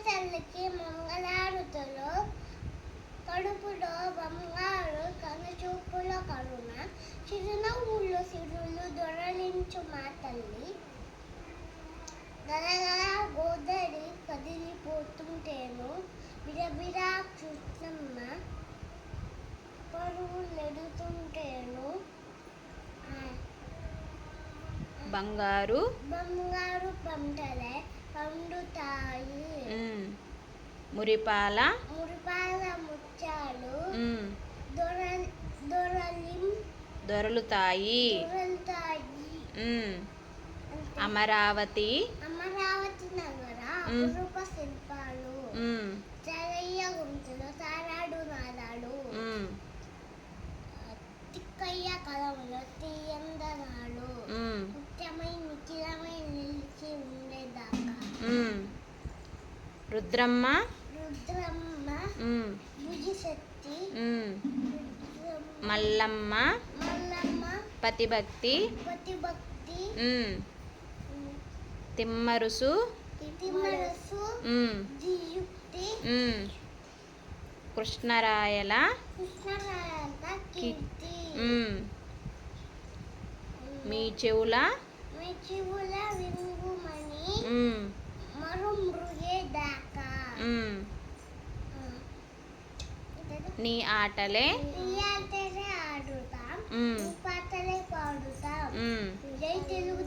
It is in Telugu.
తల్లికి మంగళారతులు, కడుపులో బంగారు కనుచూపుల కరుణ, చిరునవ్వులు సిరులు దొరలించు మా తల్లి. గలగల గోదరి కదిలిపోతుంటేను బిరబిరా కృష్ణమ్మ పరుగులెడుతుంటేను బంగారు బంగారు పంటలే పండుతాయి. మురిపాల ముత్యాలు దొరలుతాయి. అమరావతి నగర అపురూప శిల్పాలు, చరయ్య గుంటలు తారాడు నాదాలు, తిక్కయ్య కలంలో తీయందనాలు, ముఖ్యమై నిఖిలమై నిలిచి ఉండేదాకా. రుద్రమ్మ భుజిశక్తి, మల్లమ్మ పతిభక్తి, తిమ్మరుసు కృష్ణరాయల కీర్తి, మీ చెవుల వింగుమని మరు మృగే దాకా. నీ ఆటలే ఆడుతాం, పాటలే పాడుతాం. జై తెలుగు